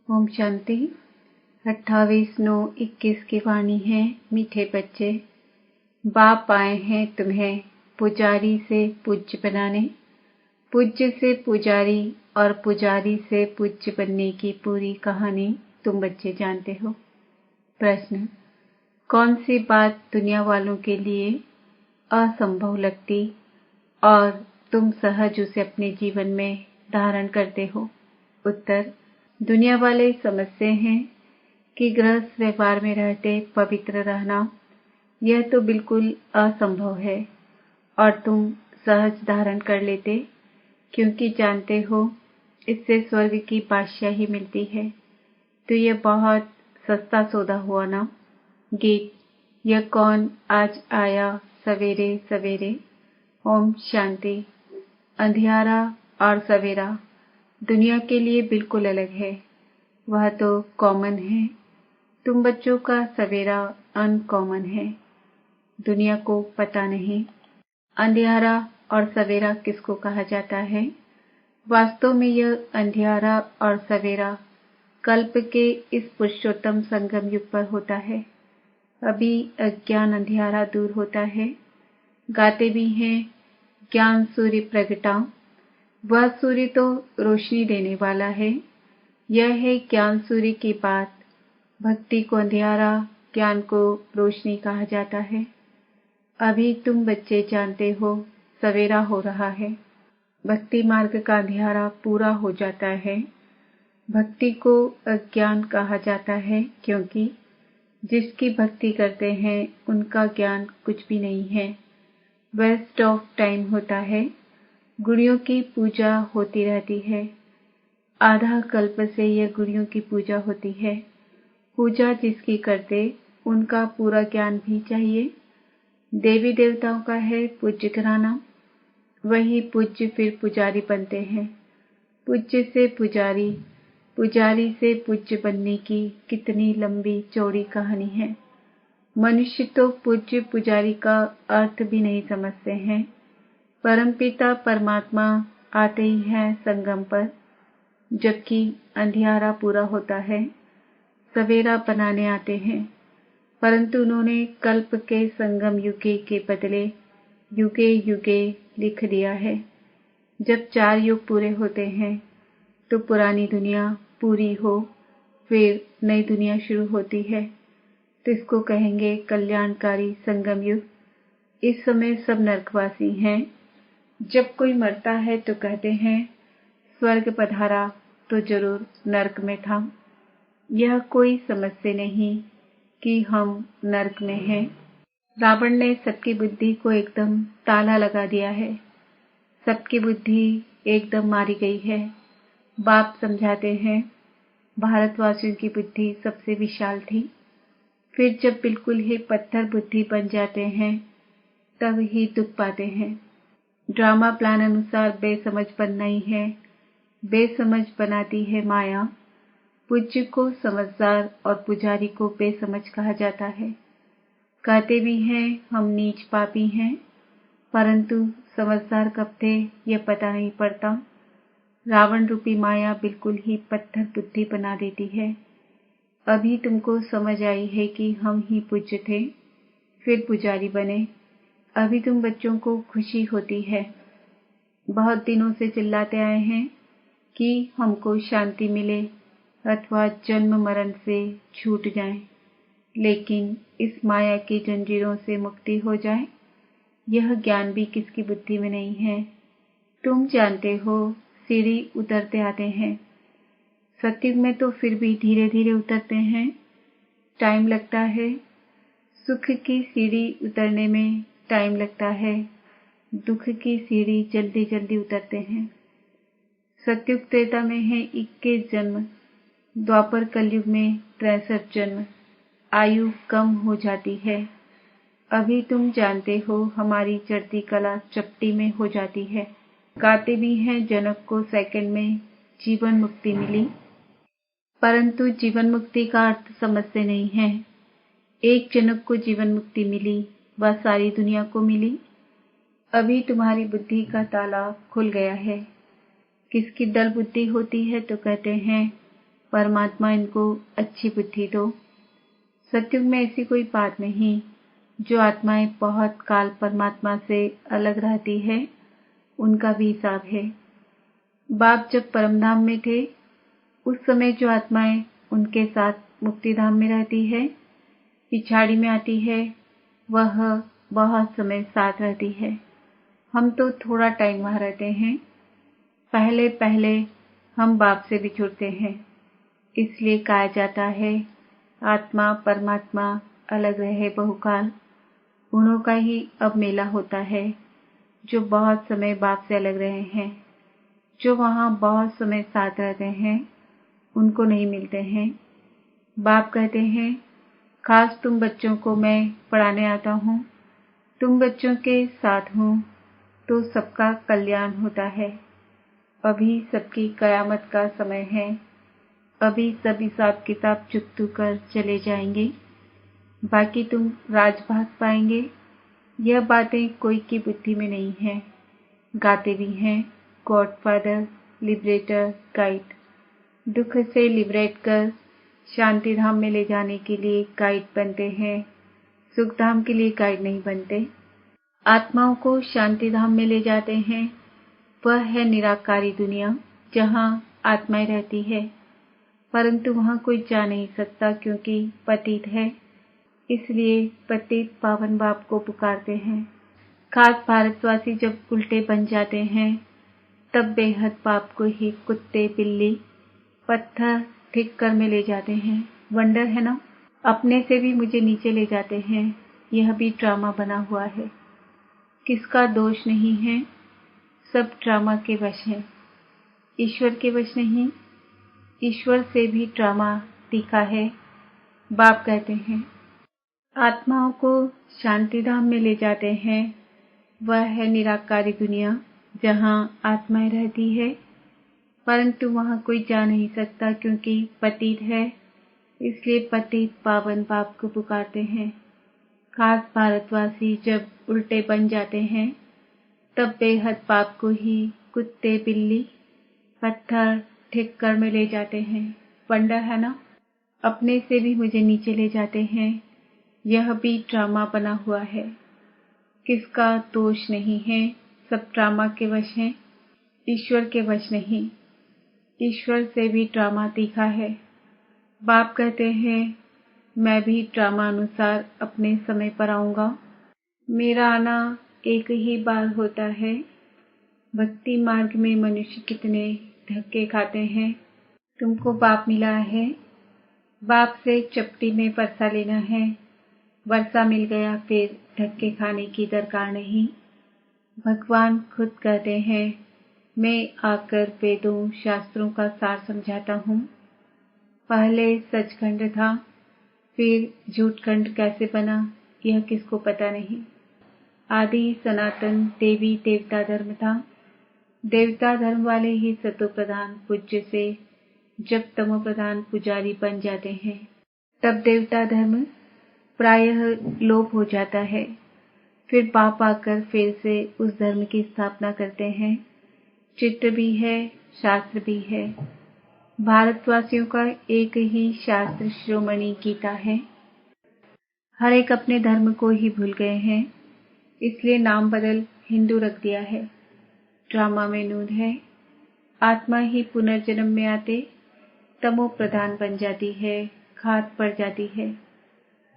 ओम शांति। 28/9/21 की वाणी है। मीठे बच्चे, बाप आए हैं तुम्हें पुजारी से पूज्य बनाने। पूज्य से पुजारी और पुजारी से पूज्य बनने की पूरी कहानी तुम बच्चे जानते हो। प्रश्न: कौन सी बात दुनिया वालों के लिए असंभव लगती और तुम सहज उसे अपने जीवन में धारण करते हो? उत्तर: दुनिया वाले समझते हैं कि गृहस्थ व्यवहार में रहते पवित्र रहना यह तो बिल्कुल असंभव है और तुम सहज धारण कर लेते क्योंकि जानते हो इससे स्वर्ग की बादशाही मिलती है। तो यह बहुत सस्ता सौदा हुआ ना। गीत: यह कौन आज आया सवेरे सवेरे। ओम शांति। अंधियारा और सवेरा दुनिया के लिए बिल्कुल अलग है, वह तो कॉमन है। तुम बच्चों का सवेरा अनकॉमन है, दुनिया को पता नहीं। अंधियारा और सवेरा किसको कहा जाता है? वास्तव में यह अंधियारा और सवेरा कल्प के इस पुरुषोत्तम संगम युग पर होता है। अभी अज्ञान अंधियारा दूर होता है। गाते भी हैं, ज्ञान सूर्य प्रगटा। वह सूर्य तो रोशनी देने वाला है। यह है ज्ञान सूर्य की बात। भक्ति को अंधियारा, ज्ञान को रोशनी कहा जाता है। अभी तुम बच्चे जानते हो सवेरा हो रहा है। भक्ति मार्ग का अंधियारा पूरा हो जाता है। भक्ति को अज्ञान कहा जाता है क्योंकि जिसकी भक्ति करते हैं उनका ज्ञान कुछ भी नहीं है, वेस्ट ऑफ टाइम होता है। गुड़ियों की पूजा होती रहती है। आधा कल्प से यह गुड़ियों की पूजा होती है। पूजा जिसकी करते उनका पूरा ज्ञान भी चाहिए। देवी देवताओं का है पूज्य कराना, वही पूज्य फिर पुजारी बनते हैं। पूज्य से पुजारी, पुजारी से पूज्य बनने की कितनी लंबी चौड़ी कहानी है। मनुष्य तो पूज्य पुजारी का अर्थ भी नहीं समझते हैं। परमपिता परमात्मा आते ही हैं संगम पर, जबकि अंधियारा पूरा होता है। सवेरा बनाने आते हैं, परंतु उन्होंने कल्प के संगम युगे के बदले युगे युगे लिख दिया है। जब 4 युग पूरे होते हैं तो पुरानी दुनिया पूरी हो, फिर नई दुनिया शुरू होती है, तो इसको कहेंगे कल्याणकारी संगम युग। इस समय सब नरकवासी हैं। जब कोई मरता है तो कहते हैं स्वर्ग पधारा तो जरूर नरक में था। यह कोई समझते नहीं कि हम नरक में हैं। रावण ने सबकी बुद्धि को एकदम ताला लगा दिया है। सबकी बुद्धि एकदम मारी गई है। बाप समझाते हैं भारतवासियों की बुद्धि सबसे विशाल थी। फिर जब बिल्कुल ही पत्थर बुद्धि बन जाते हैं तब ही दुख पाते हैं। ड्रामा प्लान अनुसार बेसमझ बनना ही है। बेसमझ बनाती है माया। पूज्य को समझदार और पुजारी को बेसमझ कहा जाता है। कहते भी हैं हम नीच पापी हैं, परंतु समझदार कब थे यह पता नहीं पड़ता। रावण रूपी माया बिल्कुल ही पत्थर बुद्धि बना देती है। अभी तुमको समझ आई है कि हम ही पूज्य थे, फिर पुजारी बने। अभी तुम बच्चों को खुशी होती है। बहुत दिनों से चिल्लाते आए हैं कि हमको शांति मिले अथवा जन्म मरण से छूट जाएं, लेकिन इस माया की जंजीरों से मुक्ति हो जाए, यह ज्ञान भी किसकी बुद्धि में नहीं है। तुम जानते हो सीढ़ी उतरते आते हैं। सत्युग में तो फिर भी धीरे धीरे उतरते हैं, टाइम लगता है। सुख की सीढ़ी उतरने में टाइम लगता है, दुख की सीढ़ी जल्दी जल्दी उतरते हैं। सत्युग त्रेता में है 21 जन्म, द्वापर कलयुग में 63 जन्म। आयु कम हो जाती है। अभी तुम जानते हो हमारी चढ़ती कला चपटी में हो जाती है। गाते भी हैं जनक को सेकंड में जीवन मुक्ति मिली, परंतु जीवन मुक्ति का अर्थ समझते नहीं हैं। एक जनक को जीवन मुक्ति मिली, वह सारी दुनिया को मिली। अभी तुम्हारी बुद्धि का ताला खुल गया है। किसकी दल बुद्धि होती है तो कहते हैं परमात्मा इनको अच्छी बुद्धि दो। सतयुग में ऐसी कोई बात नहीं। जो आत्माएं बहुत काल परमात्मा से अलग रहती है, उनका भी हिसाब है। बाप जब परमधाम में थे, उस समय जो आत्माएं उनके साथ मुक्तिधाम में रहती है, पिछाड़ी में आती है, वह बहुत समय साथ रहती है। हम तो थोड़ा टाइम वहाँ रहते हैं। पहले पहले हम बाप से बिछुड़ते हैं। इसलिए कहा जाता है आत्मा परमात्मा अलग रहे बहुकाल। उन्हों का ही अब मेला होता है। जो बहुत समय बाप से अलग रहे हैं, जो वहाँ बहुत समय साथ रहते हैं, उनको नहीं मिलते हैं। बाप कहते हैं खास तुम बच्चों को मैं पढ़ाने आता हूँ। तुम बच्चों के साथ हूँ तो सबका कल्याण होता है। अभी सबकी कयामत का समय है। अभी सब हिसाब किताब चुकतू कर चले जाएंगे। बाकी तुम राजभाग पाएंगे। यह बातें कोई की बुद्धि में नहीं है। गाते भी हैं गॉडफादर, लिबरेटर, गाइड। दुख से लिबरेट कर शांति धाम में ले जाने के लिए गाइड बनते हैं। सुख धाम के लिए गाइड नहीं बनते। आत्माओं को शांति धाम में ले जाते हैं। वह है निराकारी दुनिया, जहाँ आत्माएं रहती है, परंतु वहाँ कोई जा नहीं सकता क्योंकि पतित है। इसलिए पतित पावन बाप को पुकारते हैं। खास भारतवासी जब उल्टे बन जाते हैं, तब बेहद पाप को ही कुत्ते, बिल्ली, पत्थर ठीक कर में ले जाते हैं। वंडर है ना। अपने से भी मुझे नीचे ले जाते हैं। यह भी ड्रामा बना हुआ है। किसका दोष नहीं है। सब ड्रामा के वश हैं। ईश्वर के वश नहीं। ईश्वर से भी ड्रामा तीखा है। बाप कहते हैं आत्माओं को शांति धाम में ले जाते हैं। वह है निराकारी दुनिया, जहाँ आत्माएं रहती है, परंतु वहाँ कोई जा नहीं सकता क्योंकि पतित है। इसलिए पतित पावन बाप को पुकारते हैं। खास भारतवासी जब उल्टे बन जाते हैं, तब बेहद पाप को ही कुत्ते, बिल्ली, पत्थर ठीक कर में ले जाते हैं। वंडर है ना। अपने से भी मुझे नीचे ले जाते हैं। यह भी ड्रामा बना हुआ है। किसका दोष नहीं है। सब ड्रामा के वश हैं। ईश्वर के वश नहीं। ईश्वर से भी ड्रामा तीखा है। बाप कहते हैं मैं भी ड्रामा अनुसार अपने समय पर आऊंगा। मेरा आना एक ही बार होता है। भक्ति मार्ग में मनुष्य कितने धक्के खाते हैं। तुमको बाप मिला है। बाप से चपटी में वर्षा लेना है। वर्षा मिल गया फिर धक्के खाने की दरकार नहीं। भगवान खुद कहते हैं मैं आकर वेदों शास्त्रों का सार समझाता हूँ। पहले सचखंड था, फिर झूठखंड कैसे बना यह किसको पता नहीं। आदि सनातन देवी देवता धर्म था। देवता धर्म वाले ही सतो प्रधान पूज्य से जब तमो प्रधान पुजारी बन जाते हैं, तब देवता धर्म प्रायः लोप हो जाता है। फिर बाप आकर फिर से उस धर्म की स्थापना करते हैं। चित्र भी है, शास्त्र भी है। भारतवासियों का एक ही शास्त्र शिरोमणि गीता है। हर एक अपने धर्म को ही भूल गए हैं, इसलिए नाम बदल हिंदू रख दिया है। ड्रामा में नून है। आत्मा ही पुनर्जन्म में आते तमो प्रधान बन जाती है, घात पड़ जाती है।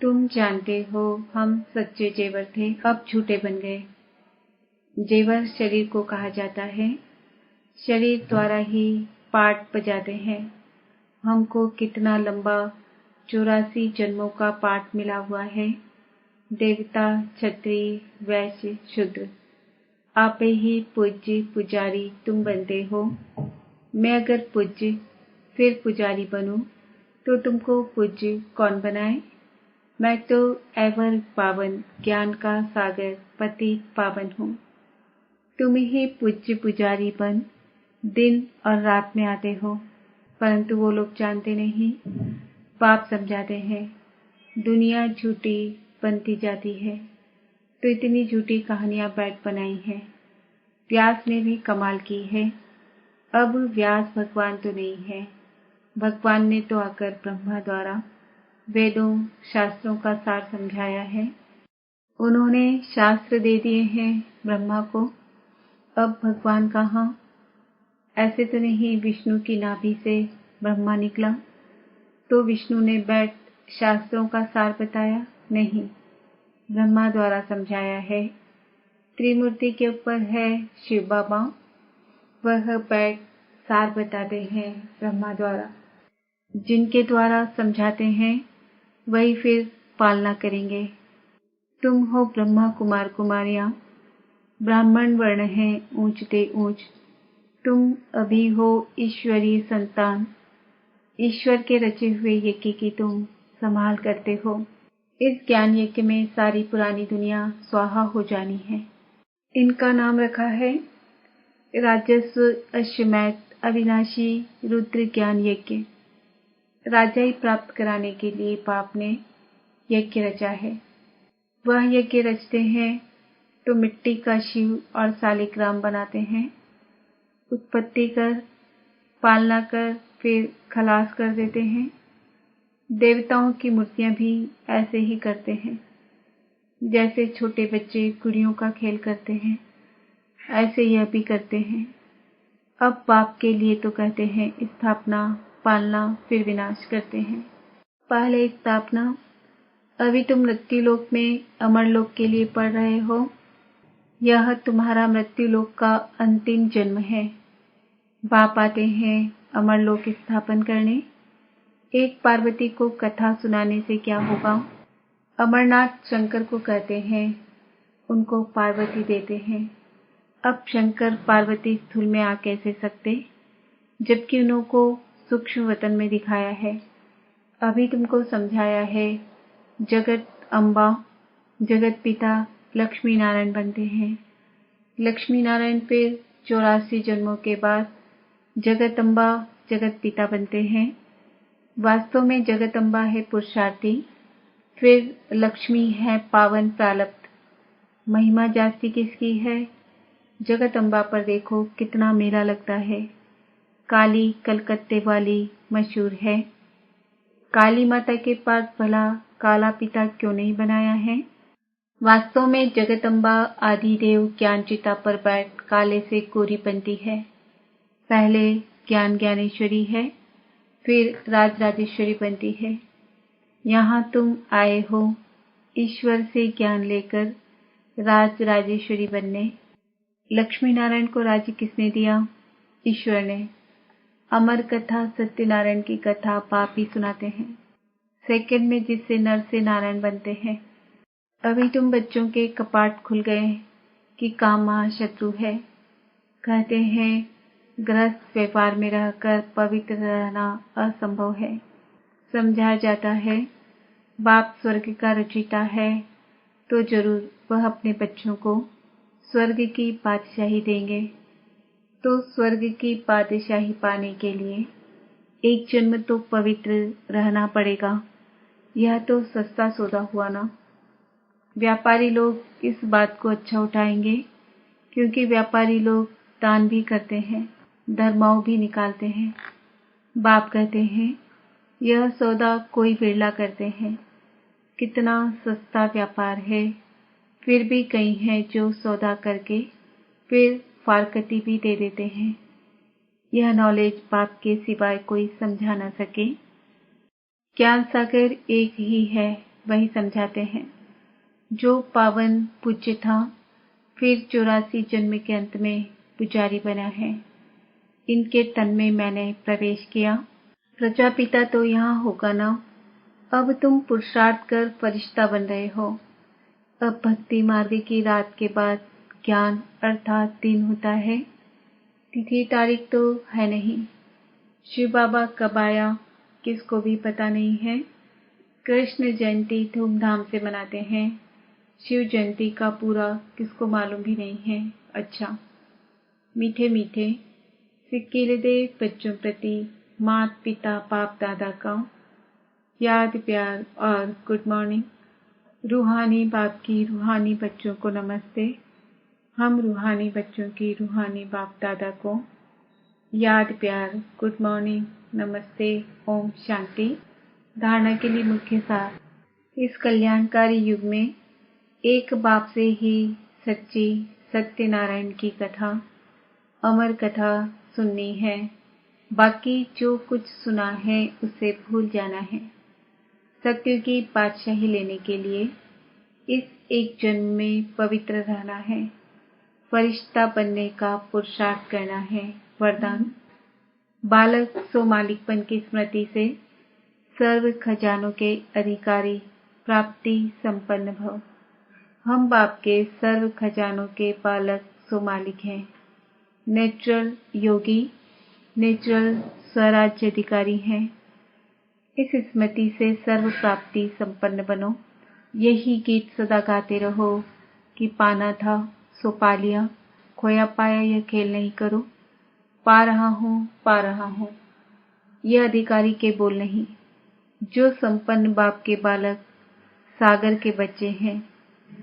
तुम जानते हो हम सच्चे जेवर थे, अब झूठे बन गए। जेवर शरीर को कहा जाता है। शरीर द्वारा ही पाठ बजाते हैं। हमको कितना लंबा 84 जन्मों का पाठ मिला हुआ है। देवता, क्षत्रिय, वैश्य, शूद्र, आप ही पूज्य पुजारी तुम बनते हो। मैं अगर पूज्य फिर पुजारी बनूं तो तुमको पूज्य कौन बनाए। मैं तो एवर पावन ज्ञान का सागर पतित पावन हूँ। तुम ही पूज्य पुजारी बन दिन और रात में आते हो, परंतु वो लोग जानते नहीं। बाप समझाते हैं दुनिया झूठी बनती जाती है, तो इतनी झूठी कहानियां बैठ बनाई हैं। व्यास ने भी कमाल की है। अब व्यास भगवान तो नहीं है, भगवान ने तो आकर ब्रह्मा द्वारा वेदों शास्त्रों का सार समझाया है। उन्होंने शास्त्र दे दिए हैं ब्रह्मा को। अब भगवान कहाँ? ऐसे तो नहीं विष्णु की नाभि से ब्रह्मा निकला तो विष्णु ने बैठ शास्त्रों का सार बताया? नहीं, ब्रह्मा द्वारा समझाया है। त्रिमूर्ति के ऊपर है शिव बाबा, वह बैठ सार बताते हैं ब्रह्मा द्वारा। जिनके द्वारा समझाते हैं वही फिर पालना करेंगे। तुम हो ब्रह्मा कुमार कुमारियां, ब्राह्मण वर्ण है ऊंचते ऊंच। तुम अभी हो ईश्वरीय संतान, ईश्वर के रचे हुए यज्ञ की तुम संभाल करते हो। इस ज्ञान यज्ञ में सारी पुरानी दुनिया स्वाहा हो जानी है। इनका नाम रखा है राजस्व अश्वमेध अविनाशी रुद्र ज्ञान यज्ञ। राजाई प्राप्त कराने के लिए बाप ने यज्ञ रचा है। वह यज्ञ रचते हैं तो मिट्टी का शिव और सालिग्राम बनाते हैं। उत्पत्ति कर, पालना कर, फिर खलास कर देते हैं। देवताओं की मूर्तियां भी ऐसे ही करते हैं। जैसे छोटे बच्चे गुड़ियों का खेल करते हैं, ऐसे यह भी करते हैं। अब बाप के लिए तो कहते हैं स्थापना, पालना, फिर विनाश करते हैं। पहले स्थापना। अभी तुम मृत्युलोक में अमरलोक के लिए पढ़ रहे हो। यह तुम्हारा मृत्युलोक का अंतिम जन्म है। बाप आते हैं अमरलोक स्थापन करने। एक पार्वती को कथा सुनाने से क्या होगा? अमरनाथ शंकर को कहते हैं, उनको पार्वती देते हैं। अब शंकर पार्वती स्थूल में आ कैसे सकते, जबकि उनको सूक्ष्म वतन में दिखाया है। अभी तुमको समझाया है जगत अम्बा, जगत पिता लक्ष्मी नारायण बनते हैं। लक्ष्मी नारायण फिर 84 जन्मों के बाद जगत अम्बा, जगत पिता बनते हैं। वास्तव में जगत अम्बा है पुरुषार्थी, फिर लक्ष्मी है पावन प्रालब्ध। महिमा जास्ती किसकी है? जगत अम्बा पर देखो कितना मेला लगता है। काली कलकत्ते वाली मशहूर है। काली माता के पास भला काला पिता क्यों नहीं बनाया है? वास्तव में जगत अम्बा आदिदेव ज्ञानचिता पर बैठ काले से गोरी बनती है। पहले ज्ञान ज्ञानेश्वरी है, फिर राज राजेश्वरी बनती है। यहाँ तुम आए हो ईश्वर से ज्ञान लेकर राज राजेश्वरी बनने। लक्ष्मी नारायण को राज्य किसने दिया? ईश्वर ने। अमर कथा सत्यनारायण की कथा बाप ही सुनाते हैं, सेकंड में, जिससे नर से नारायण बनते हैं। अभी तुम बच्चों के कपाट खुल गए कि काम महाशत्रु है। कहते हैं गृहस्थ व्यापार में रहकर पवित्र रहना असंभव है। समझाया जाता है बाप स्वर्ग का रचयिता है तो जरूर वह अपने बच्चों को स्वर्ग की बादशाही देंगे। तो स्वर्ग की बादशाही पाने के लिए एक जन्म तो पवित्र रहना पड़ेगा। यह तो सस्ता सौदा हुआ ना। व्यापारी लोग इस बात को अच्छा उठाएंगे, क्योंकि व्यापारी लोग दान भी करते हैं, धर्माओं भी निकालते हैं। बाप कहते हैं यह सौदा कोई बिरला करते हैं। कितना सस्ता व्यापार है। फिर भी कई हैं जो सौदा करके फिर फारकती भी दे देते हैं। यह नॉलेज बाप के सिवाय कोई समझा न सके। ज्ञान सागर एक ही है, वही समझाते हैं। जो पावन पूज्य था, फिर 84 जन्म के अंत में पुजारी बना है। इनके तन में मैंने प्रवेश किया। प्रजापिता तो यहाँ होगा ना। अब तुम पुरुषार्थ कर फरिश्ता बन रहे हो। अब भक्ति मार्ग की रात के बाद ज्ञान अर्थात दिन होता है। तिथि तारीख तो है नहीं। शिव बाबा कब आया किसको भी पता नहीं है। कृष्ण जयंती धूमधाम से मनाते हैं। शिव जयंती का पूरा किसको मालूम भी नहीं है। अच्छा, मीठे मीठे सिक्के हृदय बच्चों प्रति माता पिता बाप दादा का याद प्यार और गुड मॉर्निंग। रूहानी बाप की रूहानी बच्चों को नमस्ते। हम रूहानी बच्चों की रूहानी बाप दादा को याद प्यार, गुड मॉर्निंग, नमस्ते, ओम शांति। धारणा के लिए मुख्य सार। इस कल्याणकारी युग में एक बाप से ही सच्ची सत्यनारायण की कथा, अमर कथा सुननी है। बाकी जो कुछ सुना है उसे भूल जाना है। सत्य की बादशाही लेने के लिए इस एक जन्म में पवित्र रहना है, फरिश्ता बनने का पुरुषार्थ करना है। वरदान। बालक सो मालिकपन की स्मृति से सर्व खजानों के अधिकारी प्राप्ति संपन्न भव। हम बाप के सर्व खजानों के पालक सो मालिक हैं। नेचुरल योगी, नेचुरल स्वराज्य अधिकारी हैं। इस स्मृति से सर्व प्राप्ति संपन्न बनो। यही गीत सदा गाते रहो कि पाना था सो पा लिया, खोया पाया यह खेल नहीं करो, पा रहा हूँ पा रहा हूँ। यह अधिकारी के बोल नहीं। जो संपन्न बाप के बालक सागर के बच्चे हैं,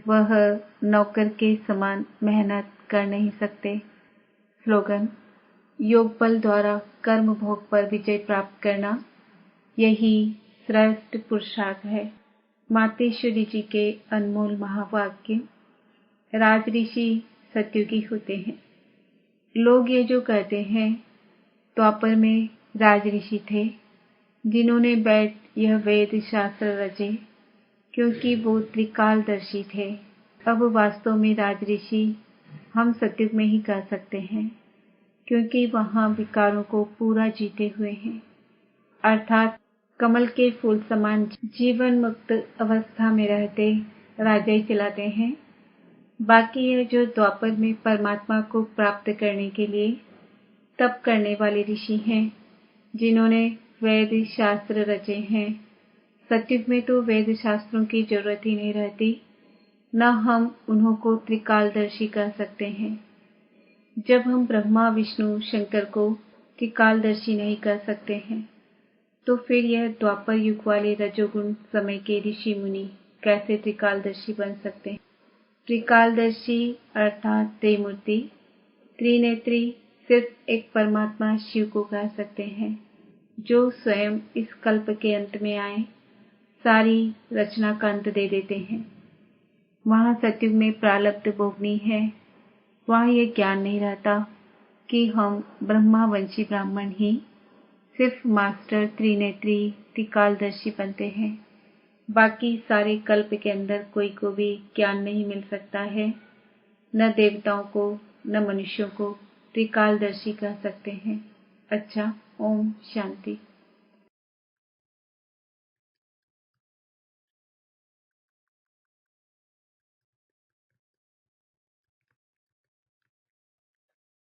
वह नौकर के समान मेहनत कर नहीं सकते। स्लोगन। योग बल द्वारा कर्म भोग पर विजय प्राप्त करना, यही श्रेष्ठ पुरुषार्थ है। मातेश्वरी जी के अनमोल महावाक्य। राज ऋषि सत्युगी होते हैं। लोग ये जो कहते हैं, द्वापर में राज ऋषि थे जिन्होंने बैठ यह वेद शास्त्र रचे, क्योंकि वो त्रिकालदर्शी थे। अब वास्तव में राज ऋषि हम सत्युग में ही कह सकते हैं, क्योंकि वहाँ विकारों को पूरा जीते हुए हैं, अर्थात कमल के फूल समान जीवन मुक्त अवस्था में रहते राज्य चलाते हैं। बाकी यह जो द्वापर में परमात्मा को प्राप्त करने के लिए तप करने वाले ऋषि हैं, जिन्होंने वेद शास्त्र रचे हैं। सत्युग में तो वेद शास्त्रों की जरूरत ही नहीं रहती, न हम उन्हों को त्रिकालदर्शी कह सकते हैं। जब हम ब्रह्मा विष्णु शंकर को त्रिकालदर्शी नहीं कह सकते हैं, तो फिर यह द्वापर युग वाले रजोगुण समय के ऋषि मुनि कैसे त्रिकालदर्शी बन सकते हैं। त्रिकालदर्शी अर्थात त्रिमूर्ति, त्रिनेत्री सिर्फ एक परमात्मा शिव को कह सकते हैं, जो स्वयं इस कल्प के अंत में आए सारी रचना का अंत दे देते हैं। वहाँ सत्युग में प्रारब्ध भोगनी है। वहाँ ये ज्ञान नहीं रहता कि हम ब्रह्मावंशी ब्राह्मण ही सिर्फ मास्टर त्रिनेत्री त्रिकालदर्शी बनते हैं। बाकी सारे कल्प के अंदर कोई को भी ज्ञान नहीं मिल सकता है। न देवताओं को न मनुष्यों को त्रिकालदर्शी कह सकते हैं। अच्छा, ओम शांति।